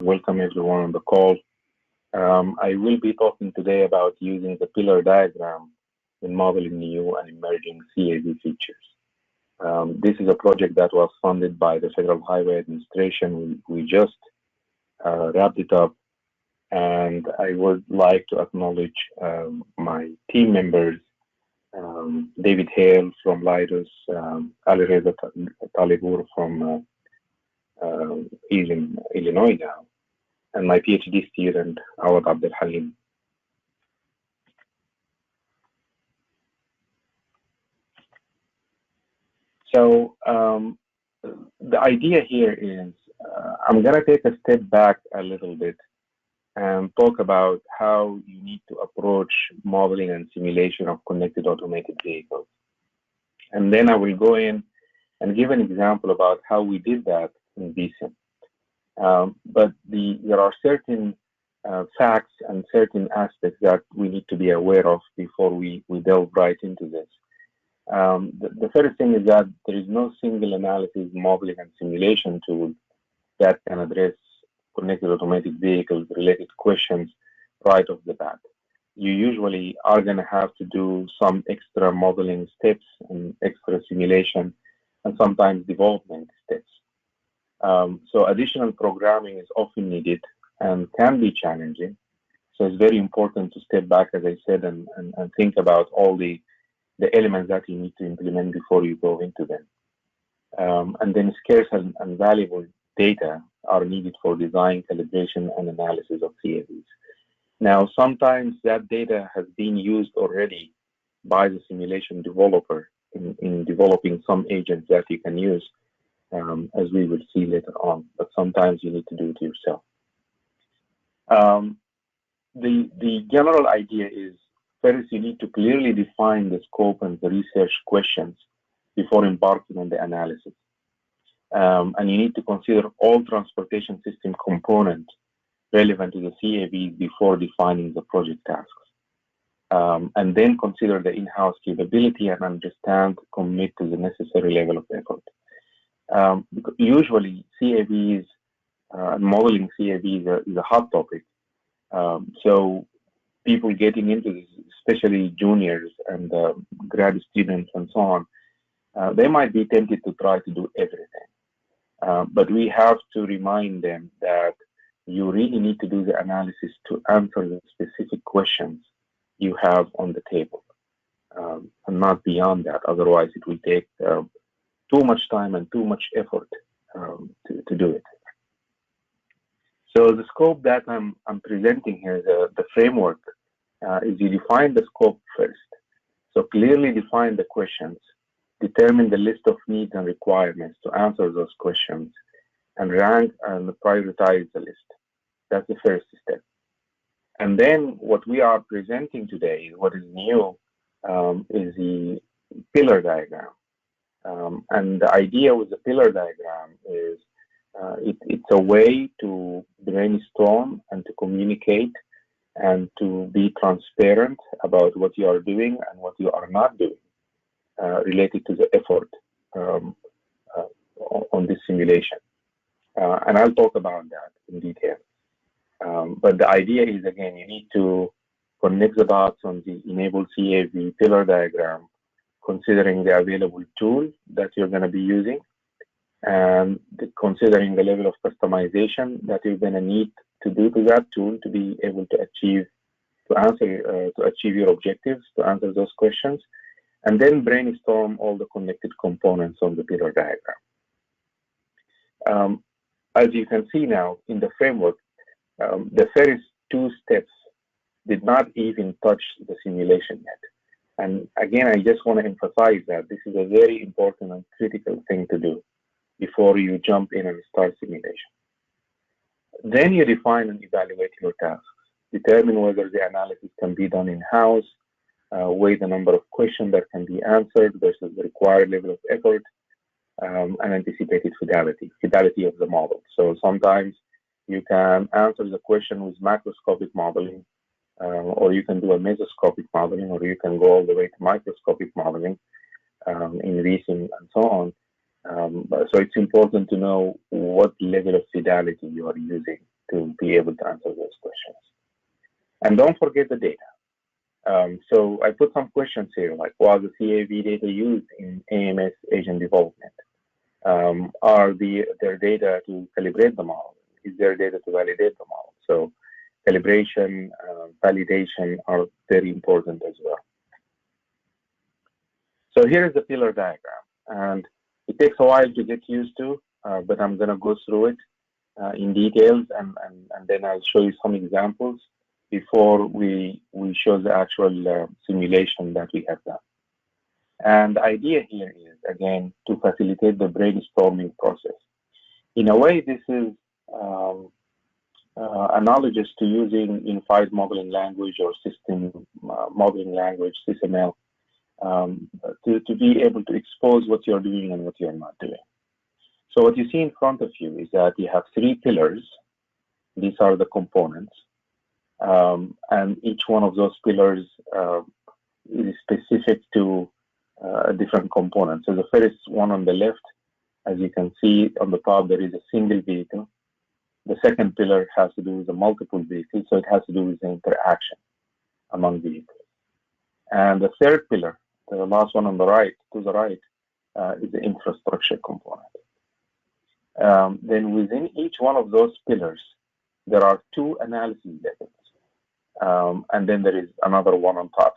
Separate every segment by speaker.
Speaker 1: welcome everyone on the call. I will be talking today about using the pillar diagram in modeling new and emerging CAV features. This is a project that was funded by the Federal Highway Administration. We just wrapped it up, and I would like to acknowledge my team members, David Hale from Lidus, Ali Reza Talibur from he's in Illinois now, and my PhD student, Awad Abdel Halim. So the idea here is I'm going to take a step back a little bit and talk about how you need to approach modeling and simulation of connected automated vehicles. And then I will go in and give an example about how we did that in Vissim. But there are certain facts and certain aspects that we need to be aware of before we delve right into this. The first thing is that there is no single analysis, modeling, and simulation tool that can address connected automated vehicles related questions right off the bat. You usually are going to have to do some extra modeling steps and extra simulation and sometimes development steps. So additional programming is often needed and can be challenging. So it's very important to step back, as I said, and think about all the elements that you need to implement before you go into them. And then scarce and valuable data are needed for design, calibration, and analysis of CAVs. Now, sometimes that data has been used already by the simulation developer in developing some agents that you can use, as we will see later on, but sometimes you need to do it yourself. The general idea is, first, you need to clearly define the scope and the research questions before embarking on the analysis. And you need to consider all transportation system components relevant to the CAV before defining the project tasks. And then consider the in-house capability and commit to the necessary level of effort. Usually, CAVs, modeling CAVs is a hot topic. So people getting into this, especially juniors and grad students and so on, they might be tempted to try to do everything. But we have to remind them that you really need to do the analysis to answer the specific questions you have on the table, and not beyond that. Otherwise, it will take too much time and too much effort to do it. So the scope that I'm presenting here, the framework, is you define the scope first. So clearly define the questions, determine the list of needs and requirements to answer those questions, and rank and prioritize the list. That's the first step. And then what we are presenting today, what is new, is the pillar diagram. And the idea with the pillar diagram is it's a way to brainstorm and to communicate and to be transparent about what you are doing and what you are not doing related to the effort on this simulation. And I'll talk about that in detail. But the idea is, again, you need to connect the dots on the enable CAV pillar diagram, considering the available tool that you're going to be using, and considering the level of customization that you're going to need to do to that tool to be able to achieve your objectives, to answer those questions, and then brainstorm all the connected components on the pillar diagram. As you can see now in the framework, the first two steps did not even touch the simulation yet. And again, I just want to emphasize that this is a very important and critical thing to do before you jump in and start simulation. Then you define and evaluate your tasks, determine whether the analysis can be done in-house, weigh the number of questions that can be answered versus the required level of effort, and anticipated fidelity of the model. So sometimes you can answer the question with macroscopic modeling, or you can do a mesoscopic modeling, or you can go all the way to microscopic modeling in Vissim and so on. So it's important to know what level of fidelity you are using to be able to answer those questions. And don't forget the data. So I put some questions here, like was the CAV data used in AMS agent development? Are their data to calibrate the model? Is there data to validate the model? So calibration, validation are very important as well. So here is the pillar diagram, and it takes a while to get used to, but I'm going to go through it in details, and then I'll show you some examples before we show the actual simulation that we have done. And the idea here is, again, to facilitate the brainstorming process. In a way, this is analogous to using unified modeling language or system modeling language, SysML, to be able to expose what you're doing and what you're not doing. So what you see in front of you is that you have 3 pillars. These are the components. And each one of those pillars is specific to a different component. So the first one on the left, as you can see on the top, there is a single vehicle. The second pillar has to do with the multiple vehicles, so it has to do with the interaction among vehicles. And the third pillar, the last one on the right, to the right, is the infrastructure component. Then within each one of those pillars, there are 2 analysis levels. And then there is another one on top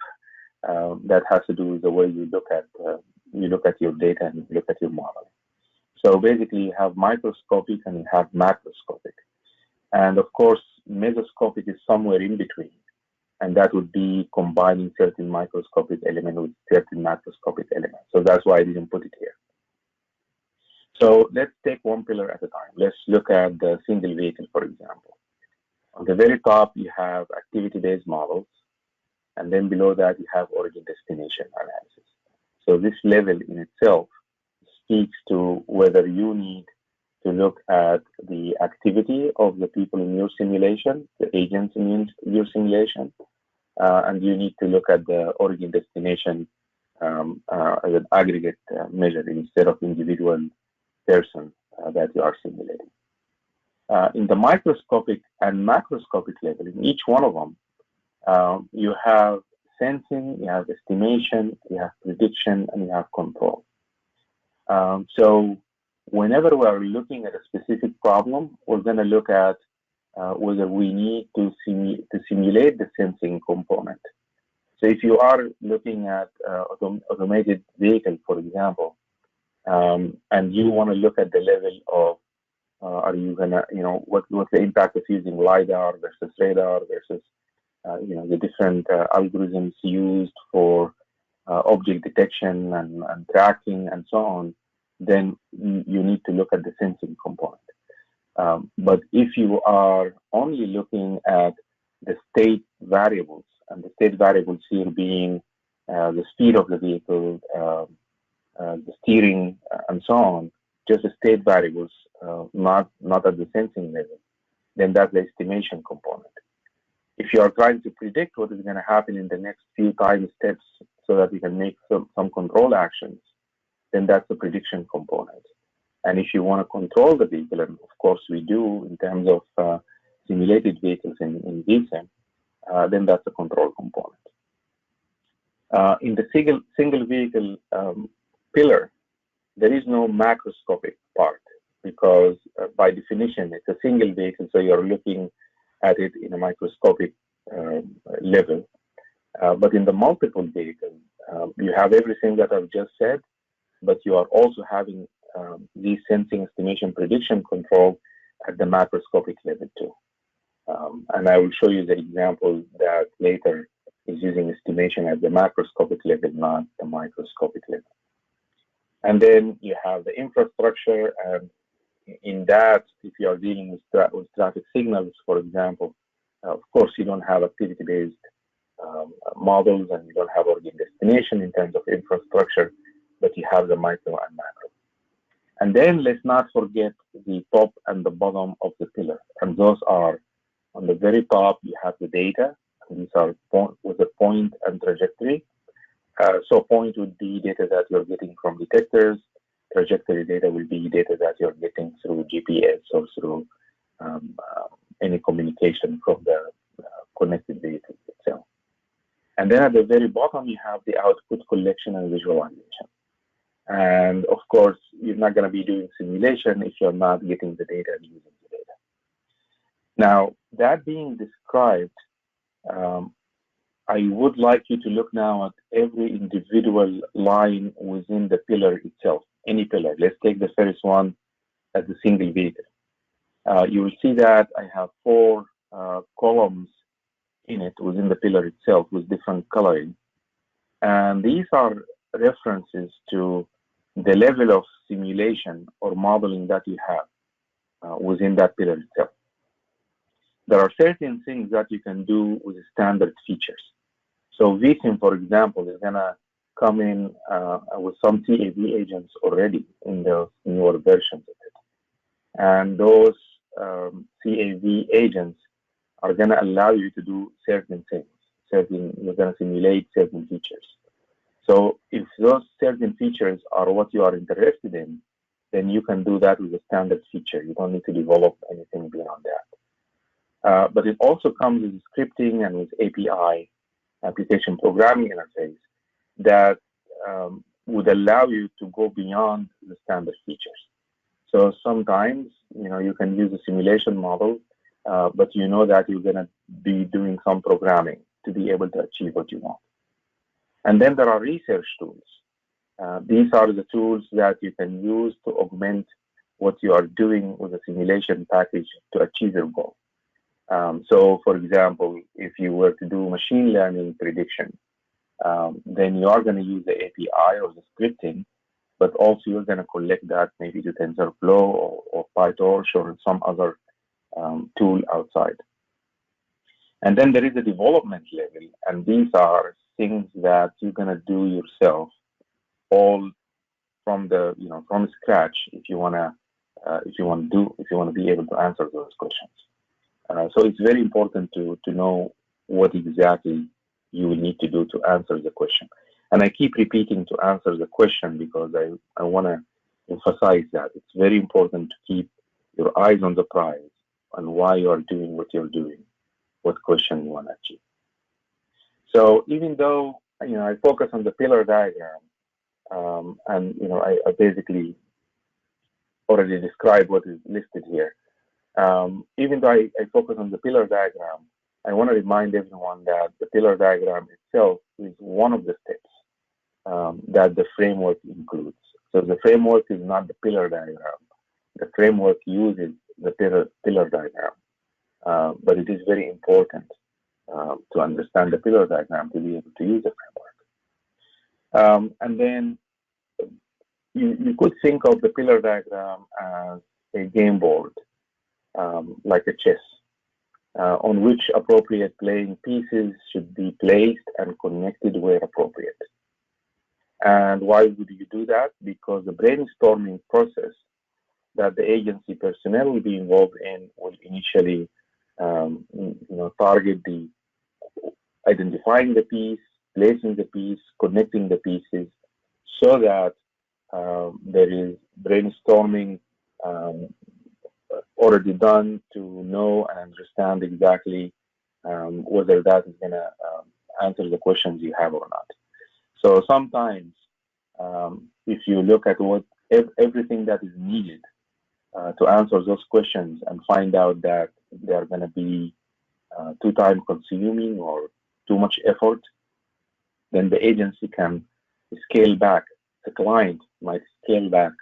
Speaker 1: that has to do with the way you look at your data and you look at your model. So basically, you have microscopic and you have macroscopic. And of course, mesoscopic is somewhere in between. And that would be combining certain microscopic element with certain macroscopic element. So that's why I didn't put it here. So let's take one pillar at a time. Let's look at the single vehicle, for example. On the very top, you have activity-based models. And then below that, you have origin destination analysis. So this level in itself speaks to whether you need to look at the activity of the people in your simulation, the agents in your simulation, and you need to look at the origin destination as an aggregate measure instead of individual person that you are simulating. In the microscopic and macroscopic level, in each one of them, you have sensing, you have estimation, you have prediction, and you have control. So whenever we are looking at a specific problem, we're going to look at whether we need to simulate the sensing component. So if you are looking at automated vehicle, for example, and you want to look at the level of are you going to, what's the impact of using LiDAR versus radar versus, the different algorithms used for object detection and tracking and so on, then you need to look at the sensing component. But if you are only looking at the state variables, and the state variables here being the speed of the vehicle, the steering, and so on, just the state variables, not at the sensing level, then that's the estimation component. If you are trying to predict what is going to happen in the next few time steps so that you can make some control actions, then that's the prediction component. And if you want to control the vehicle, and of course we do in terms of simulated vehicles in Vissim, then that's the control component. In the single vehicle pillar, there is no macroscopic part because by definition it's a single vehicle, so you're looking at it in a microscopic level. But in the multiple vehicle, you have everything that I've just said, but you are also having these sensing, estimation, prediction control at the macroscopic level too. And I will show you the example that later is using estimation at the macroscopic level, not the microscopic level. And then you have the infrastructure, and in that, if you are dealing with traffic signals, for example, of course, you don't have activity-based models, and you don't have origin destination in terms of infrastructure, but you have the micro and macro. And then let's not forget the top and the bottom of the pillar. And those are, on the very top, you have the data. And these are with a point and trajectory. So point would be data that you're getting from detectors. Trajectory data will be data that you're getting through GPS or through any communication from the connected vehicle itself. And then at the very bottom, you have the output collection and visualization. And of course, you're not going to be doing simulation if you're not getting the data and using the data. Now, that being described, I would like you to look now at every individual line within the pillar itself, any pillar. Let's take the first one as a single vehicle. You will see that I have 4 columns in it within the pillar itself with different coloring. And these are references to the level of simulation or modeling that you have within that pillar itself. There are certain things that you can do with standard features. So Vissim, for example, is going to come in with some CAV agents already in the newer versions of it. And those CAV agents are going to allow you to do certain things. You're going to simulate certain features. So if those certain features are what you are interested in, then you can do that with a standard feature. You don't need to develop anything beyond that. But it also comes with scripting and with API, application programming interface, that would allow you to go beyond the standard features. So sometimes, you can use a simulation model, but you know that you're going to be doing some programming to be able to achieve what you want. And then there are research tools. These are the tools that you can use to augment what you are doing with a simulation package to achieve your goal. So, for example, if you were to do machine learning prediction, then you are going to use the API or the scripting, but also you're going to collect that maybe to TensorFlow or PyTorch or some other tool outside. And then there is a development level, and these are things that you're going to do yourself, all from the from scratch if you want to be able to answer those questions. So it's very important to know what exactly you will need to do to answer the question. And I keep repeating to answer the question because I want to emphasize that it's very important to keep your eyes on the prize and why you are doing what you're doing, what question you want to achieve. So even though I focus on the pillar diagram, and I basically already described what is listed here. Even though I focus on the pillar diagram, I want to remind everyone that the pillar diagram itself is one of the steps that the framework includes. So the framework is not the pillar diagram. The framework uses the pillar diagram, but it is very important to understand the pillar diagram to be able to use the framework. And then you could think of the pillar diagram as a game board, like a chess, on which appropriate playing pieces should be placed and connected where appropriate. And why would you do that? Because the brainstorming process that the agency personnel will be involved in will initially target the identifying the piece, placing the piece, connecting the pieces, so that there is brainstorming already done to know and understand exactly whether that is going to answer the questions you have or not. So sometimes, if you look at everything that is needed to answer those questions and find out that they are going to be too time consuming or too much effort, then the agency can scale back. The client might scale back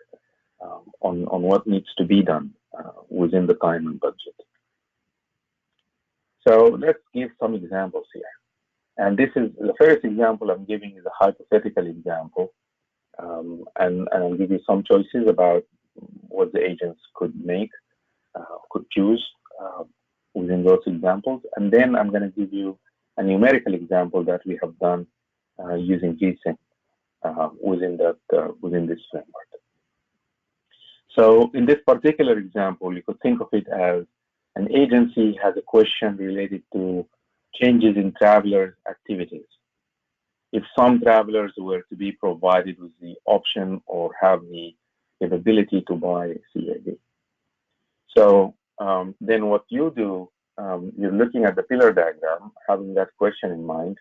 Speaker 1: on what needs to be done within the time and budget. So let's give some examples here. And this is the first example I'm giving is a hypothetical example. And I'll give you some choices about what the agents could choose within those examples. And then I'm going to give you a numerical example that we have done using Vissim within this framework. So in this particular example, you could think of it as an agency has a question related to changes in travelers' activities. If some travelers were to be provided with the option or have the capability to buy CAV. So then what you do, you're looking at the pillar diagram, having that question in mind.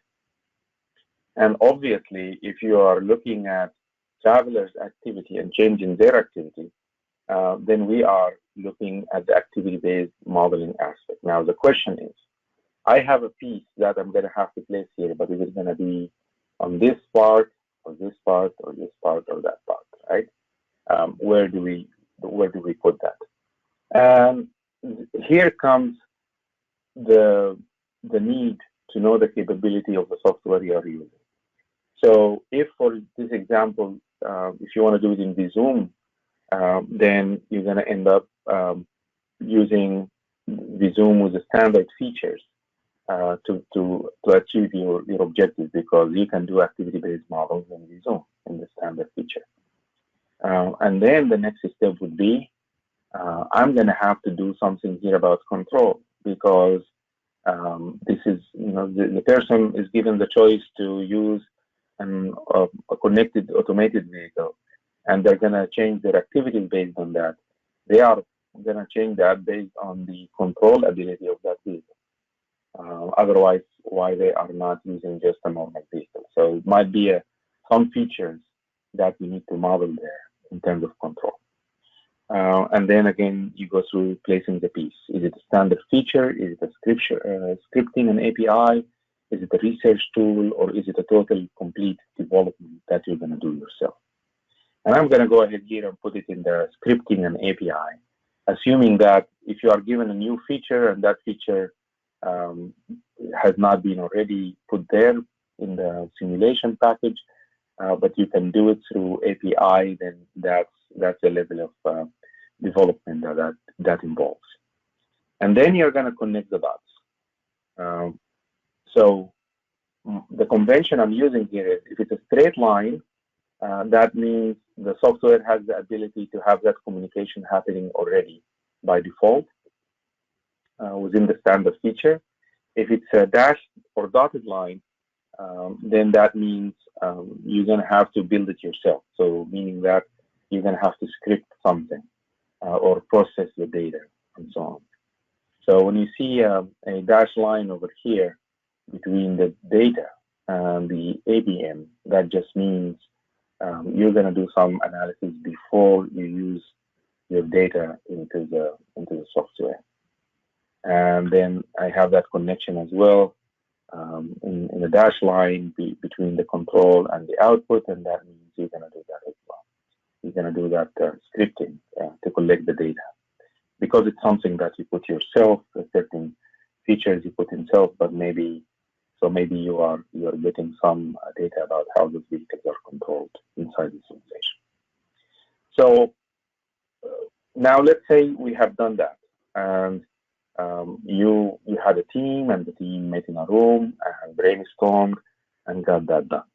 Speaker 1: And obviously, if you are looking at travelers' activity and changing their activity, then we are looking at the activity-based modeling aspect. Now, the question is, I have a piece that I'm going to have to place here, but is it going to be on this part, or this part, or this part, or that part, right? Where do we put that? And here comes the need to know the capability of the software you are using. So if for this example, if you want to do it in Visum, then you're going to end up using Visum with the standard features to achieve your objectives, because you can do activity-based models in Visum in the standard feature. And then the next step would be, I'm going to have to do something here about control, because this is, the person is given the choice to use a connected automated vehicle, and they're going to change their activities based on that. They are going to change that based on the control ability of that vehicle. Otherwise, why they are not using just a normal vehicle? So it might be some features that we need to model there in terms of control. And then again, you go through placing the piece. Is it a standard feature? Is it a scripting and API? Is it a research tool? Or is it a total complete development that you're going to do yourself? And I'm going to go ahead here and put it in the scripting and API, assuming that if you are given a new feature and that feature has not been already put there in the simulation package, but you can do it through API, then that's a level of development that involves. And then you're going to connect the dots. So the convention I'm using here is, if it's a straight line, that means the software has the ability to have that communication happening already by default within the standard feature. If it's a dashed or dotted line, then that means you're going to have to build it yourself. So meaning that you're going to have to script something or process the data and so on. So when you see a dashed line over here between the data and the ABM, that just means you're going to do some analysis before you use your data into the software. And then I have that connection as well in the dashed line between the control and the output, and that means you're going to do that as well. You're going to do that scripting to collect the data, because it's something that you put yourself, certain features you put in self, but maybe you are getting some data about how those vehicles are controlled inside the simulation. So now let's say we have done that, and you had a team, and the team met in a room and brainstormed and got that done.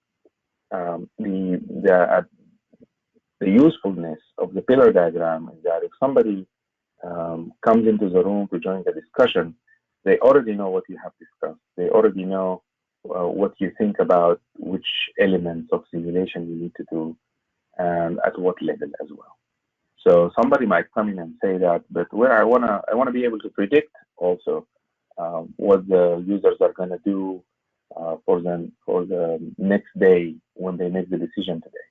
Speaker 1: The usefulness of the pillar diagram is that if somebody comes into the room to join the discussion, they already know what you have discussed. They already know what you think about which elements of simulation you need to do and at what level as well. So somebody might come in and say that, but where I wanna be able to predict also what the users are gonna do for the next day when they make the decision today.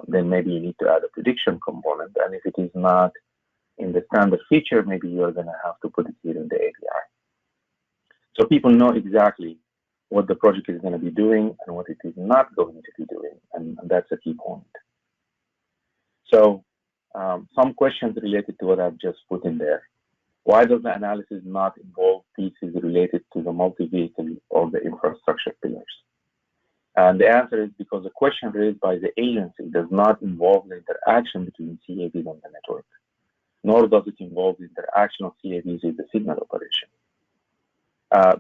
Speaker 1: Then maybe you need to add a prediction component, and if it is not in the standard feature, maybe you're gonna have to put it here in the API. So people know exactly what the project is going to be doing and what it is not going to be doing, and that's a key point. So some questions related to what I've just put in there. Why does the analysis not involve pieces related to the multi-vehicle or the infrastructure pillars? And the answer is because the question raised by the agency does not involve the interaction between CAVs on the network, nor does it involve the interaction of CAVs with the signal operation.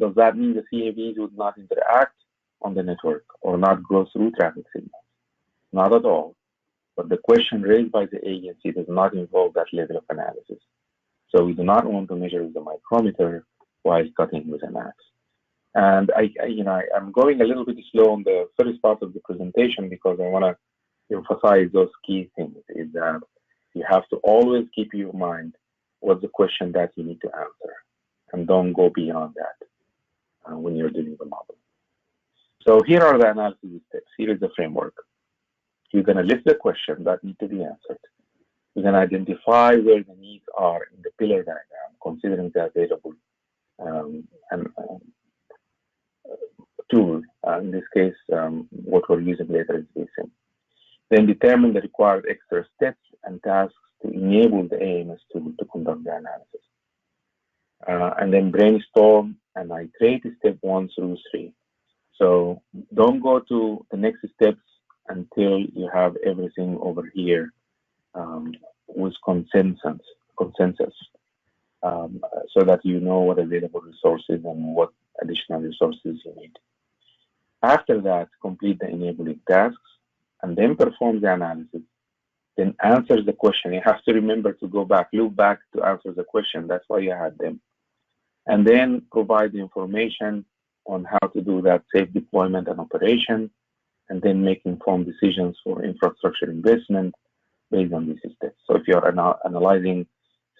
Speaker 1: Does that mean the CAVs would not interact on the network or not go through traffic signals? Not at all. But the question raised by the agency does not involve that level of analysis. So we do not want to measure with a micrometer while cutting with an axe. And I'm going a little bit slow on the first part of the presentation because I want to emphasize those key things. Is that you have to always keep in mind what's the question that you need to answer, and don't go beyond that when you're doing the model. So here are the analysis steps. Here is the framework. You're going to list the question that need to be answered. You're going to identify where the needs are in the pillar diagram, considering the available tool. In this case, what we're using later is Vissim. Then determine the required extra steps and tasks to enable the AMS tool to conduct the analysis. And then brainstorm and iterate step 1 through 3. So don't go to the next steps until you have everything over here with consensus, so that you know what available resources and what additional resources you need. After that, complete the enabling tasks and then perform the analysis. Then answer the question. You have to remember to go back, loop back to answer the question. That's why you had them. And then provide the information on how to do that safe deployment and operation, and then make informed decisions for infrastructure investment based on these steps. So if you're analyzing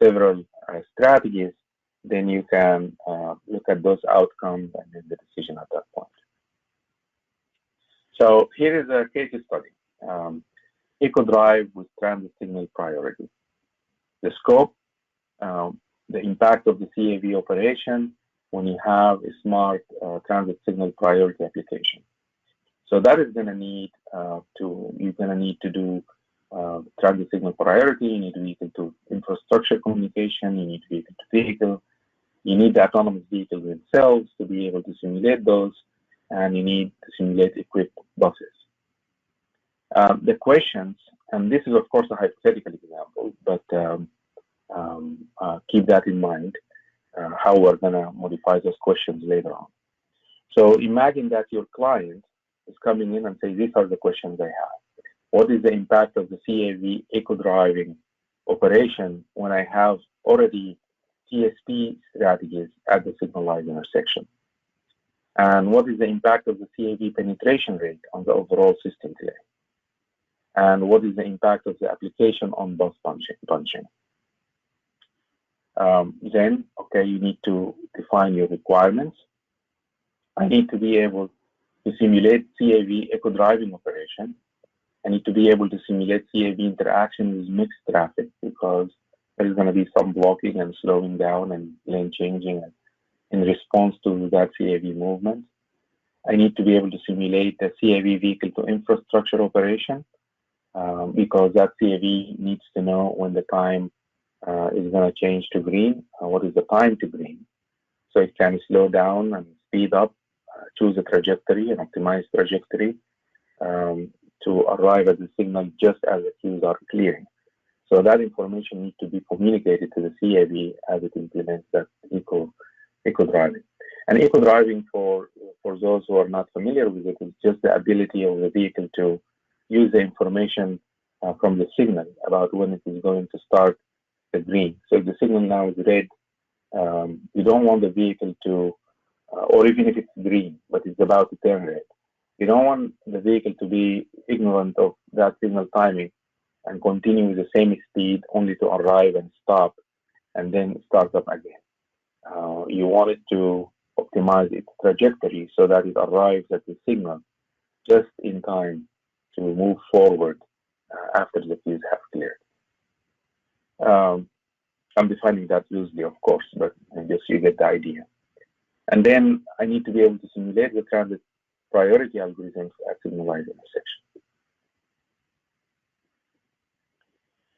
Speaker 1: several strategies, then you can look at those outcomes and make the decision at that point. So here is a case study. EcoDrive with transit signal priority. The scope, the impact of the CAV operation when you have a smart transit signal priority application. So that is going to need you're going to need to do transit signal priority. You need vehicle to infrastructure communication. You need vehicle to vehicle. You need the autonomous vehicles themselves to be able to simulate those, and you need to simulate equipped buses. The questions, and this is of course a hypothetical example, but keep that in mind, how we're going to modify those questions later on. So imagine that your client is coming in and say, these are the questions I have. What is the impact of the CAV eco-driving operation when I have already TSP strategies at the signalized intersection? And what is the impact of the CAV penetration rate on the overall system today? And what is the impact of the application on bus punching? Then, okay, you need to define your requirements. I need to be able to simulate CAV eco-driving operation. I need to be able to simulate CAV interaction with mixed traffic, because there is going to be some blocking and slowing down and lane changing in response to that CAV movement. I need to be able to simulate the CAV vehicle to infrastructure operation, because that CAV needs to know when the time is going to change to green, what is the time to green. So it can slow down and speed up, choose a trajectory, an optimized trajectory to arrive at the signal just as the queues are clearing. So that information needs to be communicated to the CAV as it implements that eco-driving. And eco-driving, for those who are not familiar with it, is just the ability of the vehicle to use the information from the signal about when it is going to start the green. So if the signal now is red, you don't want the vehicle to, or even if it's green, but it's about to turn red, you don't want the vehicle to be ignorant of that signal timing and continue with the same speed only to arrive and stop and then start up again. You want it to optimize its trajectory so that it arrives at the signal just in time to move forward after the queues have cleared. I'm defining that loosely, of course, but I guess you get the idea. And then I need to be able to simulate the transit priority algorithms at signalized intersection.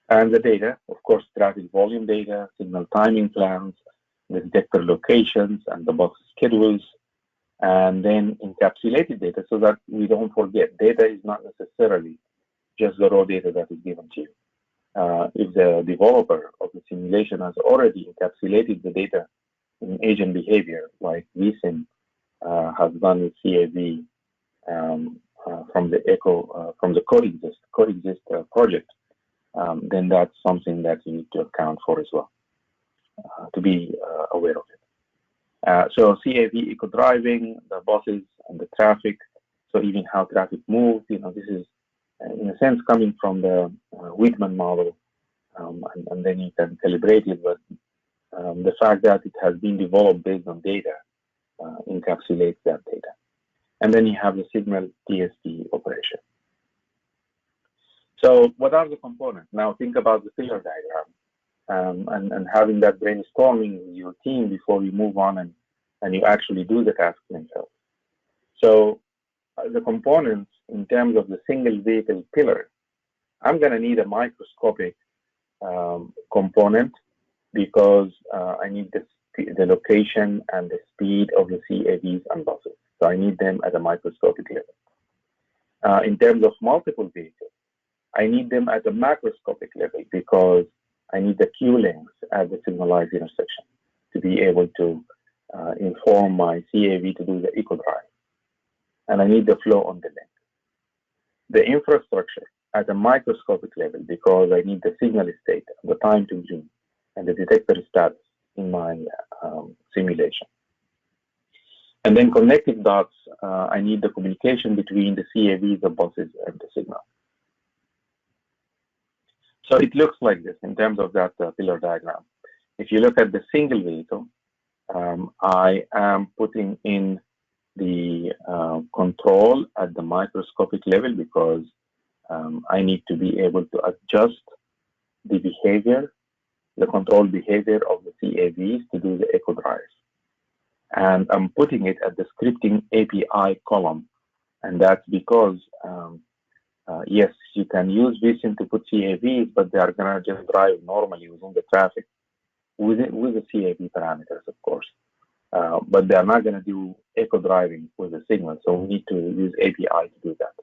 Speaker 1: And the data, of course, traffic volume data, signal timing plans, the detector locations, and the bus schedules, and then encapsulated data so that we don't forget. Data is not necessarily just the raw data that is given to you. If the developer of the simulation has already encapsulated the data in agent behavior, like Vissim has done with CAV from the coexist project, then that's something that you need to account for as well, to be aware of it. So CAV eco-driving, the buses and the traffic, so even how traffic moves, this is in a sense coming from the Whitman model and then you can calibrate it. But the fact that it has been developed based on data encapsulates that data. And then you have the signal TSP operation. So what are the components? Now think about the pillar diagram and having that brainstorming with your team before you move on and you actually do the task themselves. So the components in terms of the single vehicle pillar, I'm going to need a microscopic component because I need the location and the speed of the CAVs and buses. So I need them at a microscopic level. In terms of multiple vehicles, I need them at a macroscopic level because I need the Q lengths at the signalized intersection to be able to inform my CAV to do the eco drive. And I need the flow on the link. The infrastructure at a microscopic level because I need the signal state, the time to bloom, and the detector status in my simulation. And then connecting dots, I need the communication between the CAVs, the buses, and the signal. So it looks like this in terms of that pillar diagram. If you look at the single vehicle, I am putting in the control at the microscopic level because I need to be able to adjust the behavior, the control behavior of the CAVs to do the eco drive. And I'm putting it at the scripting API column. And that's because, yes, you can use Vissim to put CAVs, but they are going to just drive normally within the traffic with the CAV parameters, of course. But they're not going to do echo driving with the signal. So we need to use API to do that.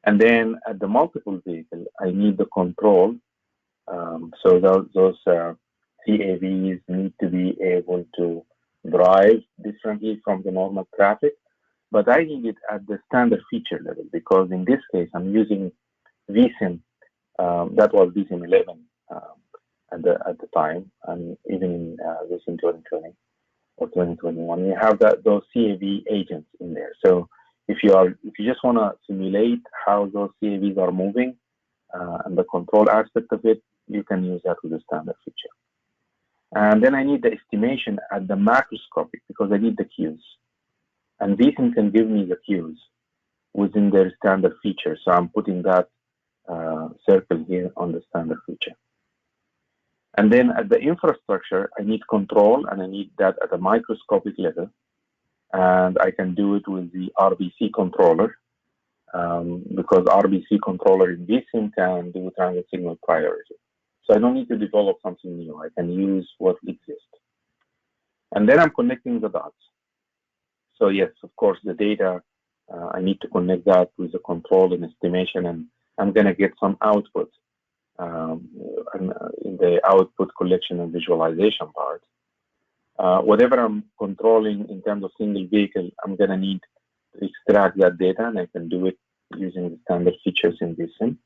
Speaker 1: And then at the multiple vehicle, I need the control. So those CAVs need to be able to drive differently from the normal traffic. But I need it at the standard feature level because in this case, I'm using Vissim. That was Vissim 11 at the time, and even in Vissim 2020 or 2021, you have those CAV agents in there. So if you just want to simulate how those CAVs are moving and the control aspect of it, you can use that with the standard feature. And then I need the estimation at the macroscopic because I need the Qs. And Vissim can give me the Qs within their standard feature. So I'm putting that circle here on the standard feature. And then at the infrastructure, I need control, and I need that at a microscopic level. And I can do it with the RBC controller because RBC controller in Vissim can do transit signal priority. So I don't need to develop something new. I can use what exists. And then I'm connecting the dots. So yes, of course, the data, I need to connect that with the control and estimation, and I'm going to get some output in the output collection and visualization part. Whatever I'm controlling in terms of single vehicle, I'm going to need to extract that data, and I can do it using the standard features in Vissim.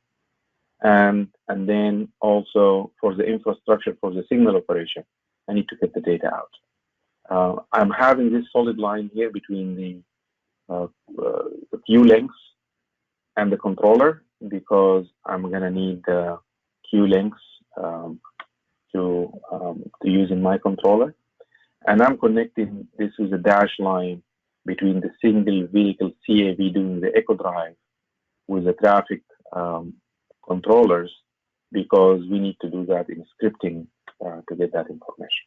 Speaker 1: And then also for the infrastructure for the signal operation, I need to get the data out. I'm having this solid line here between the Q lengths and the controller because I'm going to need the Q lengths to use in my controller. And I'm connecting this with a dash line between the single vehicle CAV doing the echo drive with the traffic controllers because we need to do that in scripting to get that information.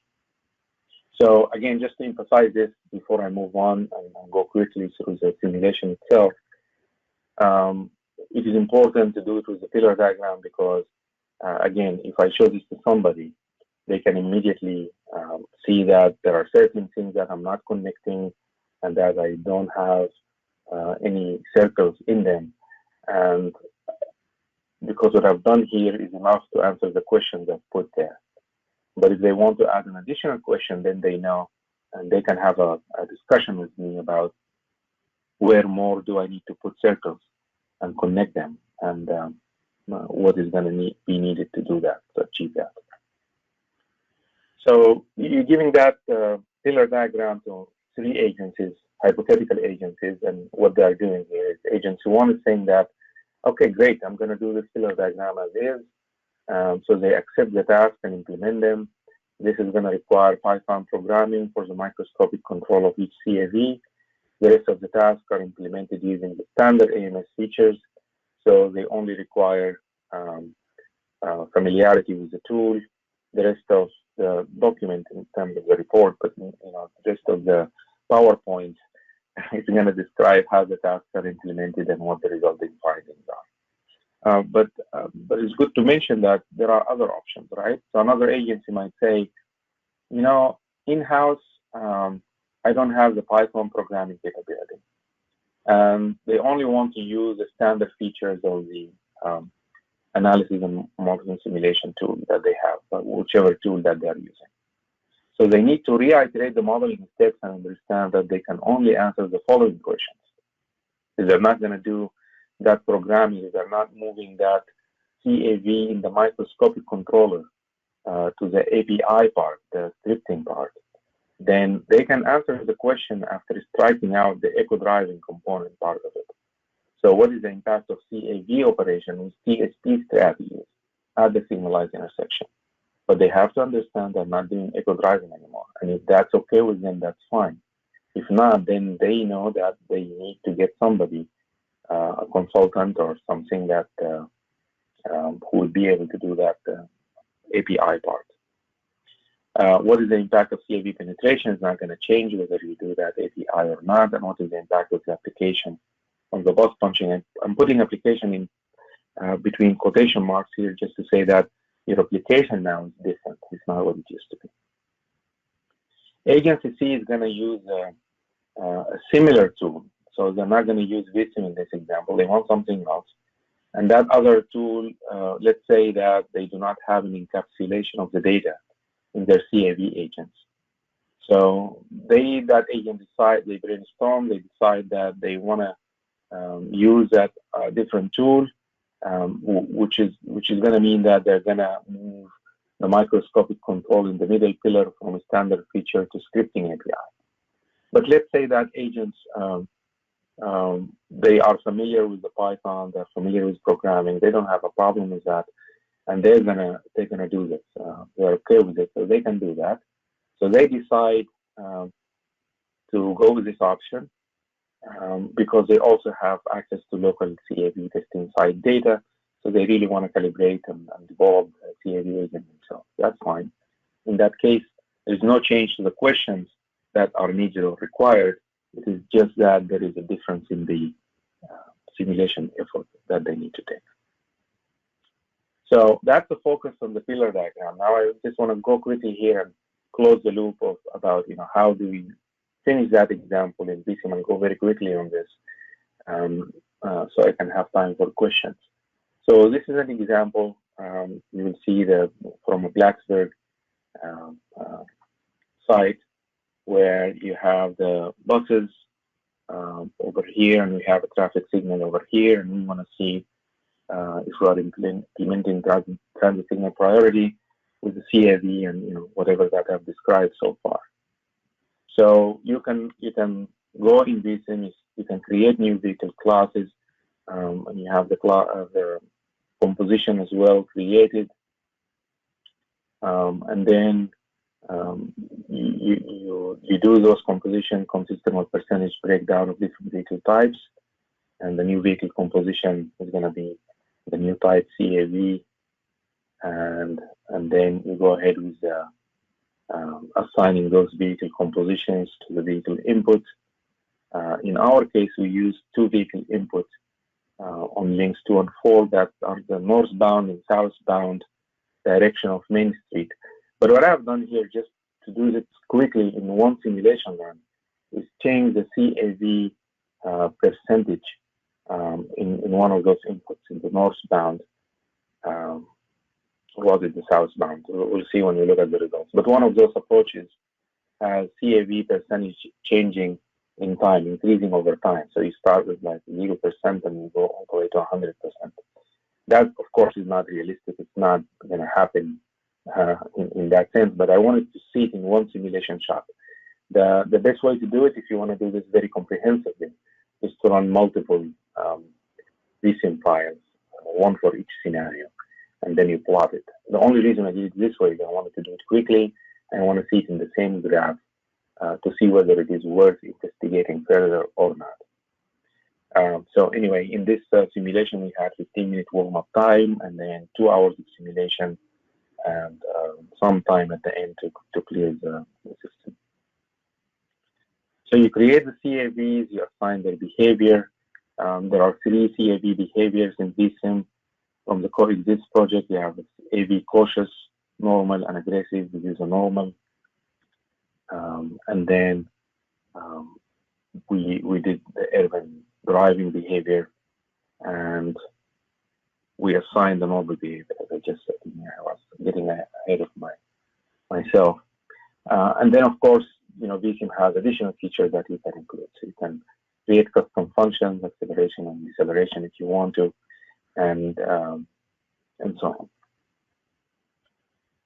Speaker 1: So again, just to emphasize this before I move on and go quickly through the simulation itself, it is important to do it with the pillar diagram because, again, if I show this to somebody, they can immediately see that there are certain things that I'm not connecting and that I don't have any circles in them. And because what I've done here is enough to answer the questions I've put there. But if they want to add an additional question, then they know and they can have a discussion with me about where more do I need to put circles and connect them and what is going to be needed to do that, to achieve that. So you're giving that pillar diagram to 3 agencies, hypothetical agencies, and what they're doing here is agency 1 is saying that, okay, great, I'm going to do this pillar diagram as is, So they accept the task and implement them. This is going to require Python programming for the microscopic control of each CAV. The rest of the tasks are implemented using the standard AMS features. So they only require familiarity with the tool. The rest of the document in terms of the report, but the rest of the PowerPoint is going to describe how the tasks are implemented and what the resulting findings are. But it's good to mention that there are other options, right? So another agency might say, in-house, I don't have the Python programming capability. They only want to use the standard features of the analysis and modeling simulation tool that they have, whichever tool that they're using. So they need to reiterate the modeling steps and understand that they can only answer the following questions. If they're not going to do that programming, if they're not moving that CAV in the microscopic controller to the API part, the scripting part, then they can answer the question after striking out the echo driving component part of it. So what is the impact of CAV operation with TSP strategies at the signalized intersection? But they have to understand they're not doing echo driving anymore. And if that's okay with them, that's fine. If not, then they know that they need to get somebody, a consultant or something that who would be able to do that API part. What is the impact of CAV penetration is not going to change whether you do that API or not, and what is the impact of the application on the bus punching. I'm putting application in between quotation marks here just to say that your application now is different. It's not what it used to be. Agency C is going to use a similar tool. So they're not going to use Vissim in this example. They want something else. And that other tool, let's say that they do not have an encapsulation of the data in their CAV agents. So that agent decide, they brainstorm, they decide that they want to use that different tool, which is going to mean that they're going to move the microscopic control in the middle pillar from a standard feature to scripting API. But let's say that agents, they are familiar with the Python, they're familiar with programming, they don't have a problem with that, and they're gonna do this. They're okay with it, so they can do that. So they decide to go with this option. Because they also have access to local CAV testing site data, so they really want to calibrate and develop CAV agent themselves. That's fine. In that case, there's no change to the questions that are needed or required. It is just that there is a difference in the simulation effort that they need to take. So that's the focus on the pillar diagram. Now I just want to go quickly here and close the loop of about how do we finish that example in Vissim and go very quickly on this so I can have time for questions. So this is an example. You will see from a Blacksburg site where you have the buses over here and we have a traffic signal over here, and we want to see if we are implementing transit signal priority with the CAV and whatever that I've described so far. So you can go in Vissim, you can create new vehicle classes, and you have the composition as well created, and then you do those composition consistent with percentage breakdown of different vehicle types, and the new vehicle composition is going to be the new type CAV, and then you go ahead with assigning those vehicle compositions to the vehicle input. In our case, we use two vehicle inputs on links 2 and 4 that are the northbound and southbound direction of Main Street. But what I've done here, just to do this quickly in one simulation run, is change the CAV percentage in one of those inputs in the northbound. What is the southbound? We'll see when we look at the results. But one of those approaches has CAV percentage changing in time, increasing over time. So you start with like 0% and you go all the way to 100%. That, of course, is not realistic. It's not going to happen in that sense, but I wanted to see it in one simulation shot. The best way to do it, if you want to do this very comprehensively, is to run multiple Vissim files, one for each scenario. and then you plot it. The only reason I did it this way is I wanted to do it quickly, and I want to see it in the same graph to see whether it is worth investigating further or not. So anyway, in this simulation, we had 15-minute warm-up time, and then 2 hours of simulation, and some time at the end to clear the system. So you create the CAVs, you assign their behavior. There are 3 CAV behaviors in Vissim. From the coexist project, you have AV cautious, normal, and aggressive. This is a normal. And then we did the urban driving behavior, and we assigned the normal behavior, as I just said. I was getting ahead of myself. And then, of course, Vissim has additional features that you can include. So you can create custom functions, acceleration and deceleration if you want to, and so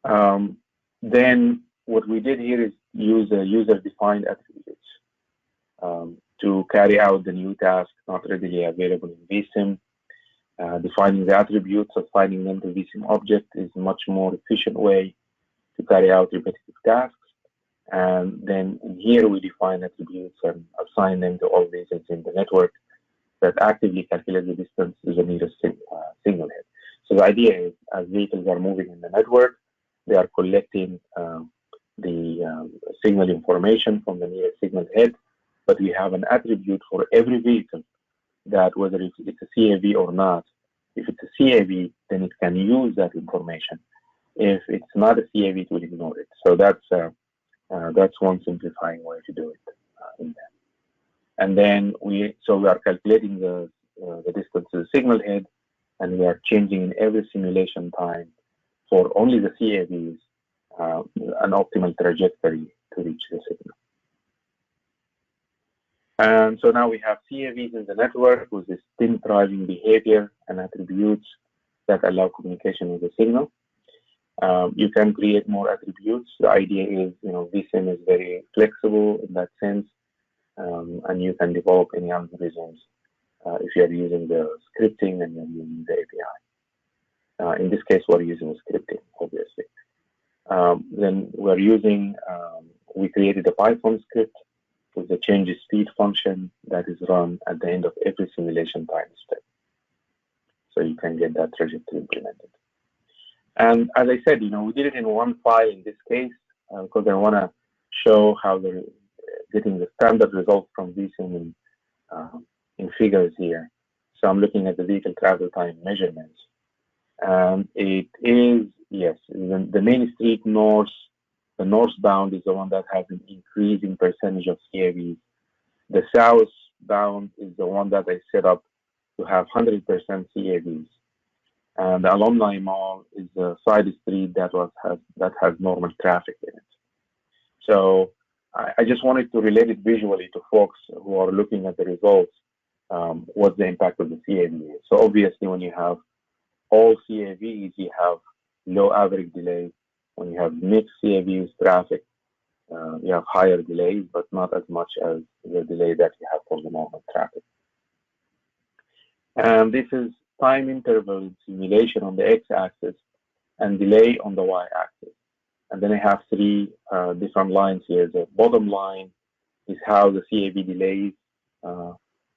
Speaker 1: on. Then what we did here is use a user-defined attributes to carry out the new task not readily available in Vissim. Defining the attributes, assigning them to Vissim object is a much more efficient way to carry out repetitive tasks. And then here we define attributes and assign them to all regions in the network that actively calculate the distance to the nearest signal head. So the idea is, as vehicles are moving in the network, they are collecting the signal information from the nearest signal head, but we have an attribute for every vehicle that whether it's a CAV or not. If it's a CAV, then it can use that information. If it's not a CAV, it will ignore it. So that's one simplifying way to do it in that. And then we are calculating the distance to the signal head, and we are changing in every simulation time for only the CAVs an optimal trajectory to reach the signal. And so now we have CAVs in the network with distinct driving behavior and attributes that allow communication with the signal. You can create more attributes. The idea is, Vissim is very flexible in that sense, and you can develop any algorithms if you're using the scripting and you're using the API. In this case, we're using scripting, obviously. Then we created a Python script with the change speed function that is run at the end of every simulation time step. So you can get that trajectory implemented. And as I said, we did it in one file in this case because I want to show how they're getting the standard results from Vissim in figures here. So I'm looking at the vehicle travel time measurements. And it is, yes, the main street north, the northbound is the one that has an increasing percentage of CAVs. The southbound is the one that I set up to have 100% CAVs. And the Alumni Mall is a side street that has normal traffic in it. So I just wanted to relate it visually to folks who are looking at the results, what's the impact of the CAV. So obviously when you have all CAVs, you have low average delay. When you have mixed CAVs traffic, you have higher delays, but not as much as the delay that you have for the normal traffic. And this is time interval in simulation on the x-axis and delay on the y-axis. And then I have 3 different lines here. The bottom line is how the CAV delays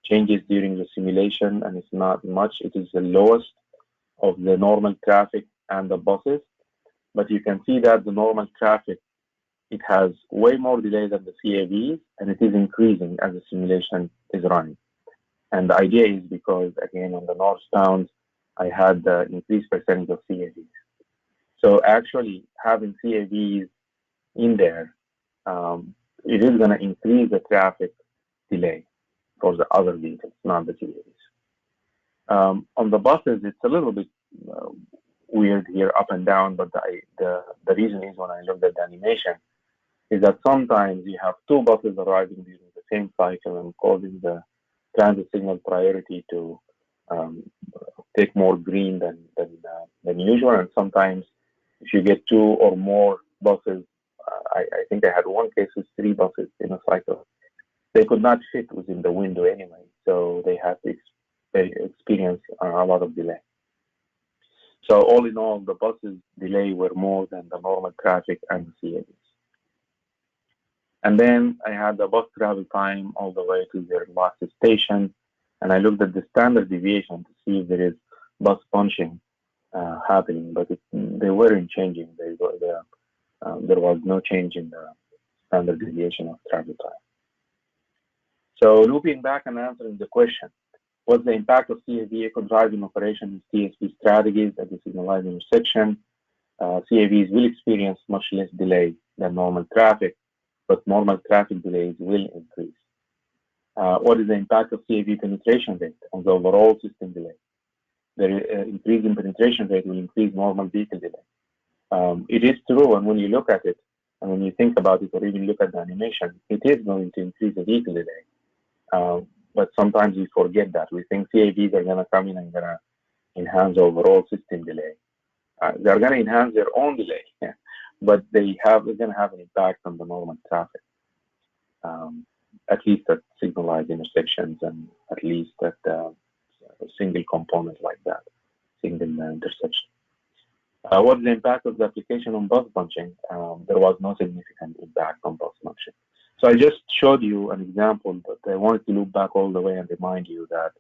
Speaker 1: changes during the simulation, and it's not much. It is the lowest of the normal traffic and the buses. But you can see that the normal traffic, it has way more delay than the CAVs, and it is increasing as the simulation is running. And the idea is because, again, on the northbound, I had the increased percentage of CAVs. So actually having CAVs in there, it is going to increase the traffic delay for the other vehicles, not the CAVs. On the buses, it's a little bit weird here, up and down, but the reason is when I looked at the animation is that sometimes you have 2 buses arriving during the same cycle and causing the transit signal priority to take more green than usual. And sometimes if you get 2 or more buses, I think I had one case with 3 buses in a cycle. They could not fit within the window anyway, so they had to experience a lot of delay. So all in all, the buses delay were more than the normal traffic and the CAVs. And then I had the bus travel time all the way to their last station, and I looked at the standard deviation to see if there is bus bunching happening, but they weren't changing. There was no change in the standard deviation of travel time. So looping back and answering the question, what's the impact of CAV eco-driving operation in TSP strategies at the signalized intersection? CAVs will experience much less delay than normal traffic, but normal traffic delays will increase. What is the impact of CAV penetration rate on the overall system delay? The increase in penetration rate will increase normal vehicle delay. It is true, and when you look at it, and when you think about it, or even look at the animation, it is going to increase the vehicle delay. But sometimes we forget that. We think CAVs are going to come in and going to enhance overall system delay. They're going to enhance their own delay, but they're going to have an impact on the normal traffic, at least at signalized intersections and at least at a single component like that, single intersection. What's the impact of the application on bus bunching? There was no significant impact on bus bunching. So I just showed you an example, but I wanted to loop back all the way and remind you that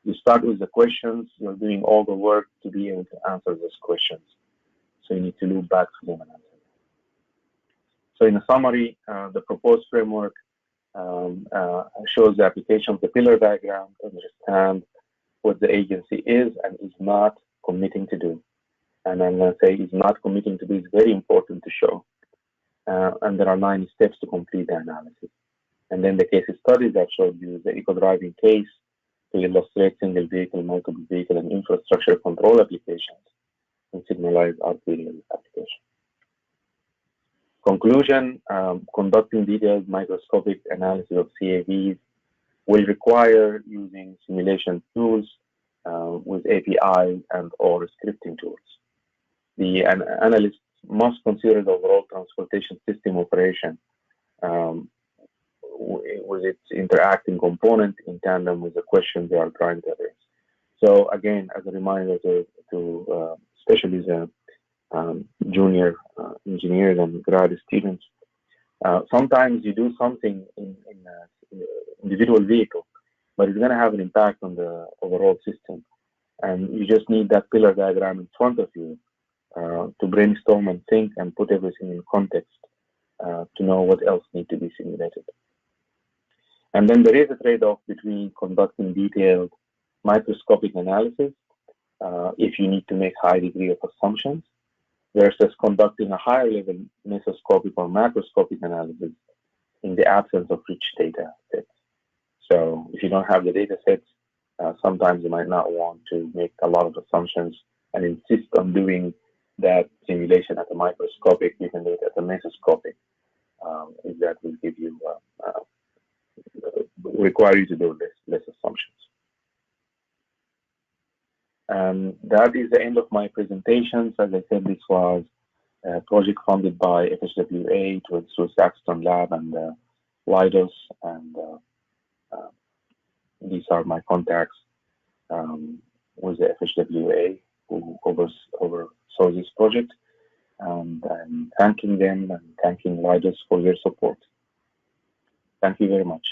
Speaker 1: you start with the questions, you're doing all the work to be able to answer those questions. So you need to loop back to them and answer them. So in a summary, the proposed framework shows the application of the pillar diagram to understand what the agency is and is not committing to do. And I'm going to say is not committing to do is very important to show. And there are 9 steps to complete the analysis. And then the case studies that showed you the eco-driving case to illustrate single vehicle, multiple vehicle, and infrastructure control applications and signalized arterial application. Conclusion, conducting detailed microscopic analysis of CAVs will require using simulation tools with API and or scripting tools. The analyst must consider the overall transportation system operation with its interacting component in tandem with the question they are trying to address. So again, as a reminder to especially the junior engineers and grad students, sometimes you do something in an individual vehicle, but it's going to have an impact on the overall system. And you just need that pillar diagram in front of you to brainstorm and think and put everything in context to know what else needs to be simulated. And then there is a trade-off between conducting detailed microscopic analysis if you need to make high degree of assumptions versus conducting a higher level mesoscopic or macroscopic analysis in the absence of rich data sets. So if you don't have the data sets, sometimes you might not want to make a lot of assumptions and insist on doing that simulation at the microscopic, you can do it at the mesoscopic, if that will give you, require you to do less assumptions. That is the end of my presentations. As I said, this was a project funded by FHWA through Saxton Lab and Leidos, and these are my contacts with the FHWA who oversaw this project, and I'm thanking them and thanking Leidos for their support. Thank you very much.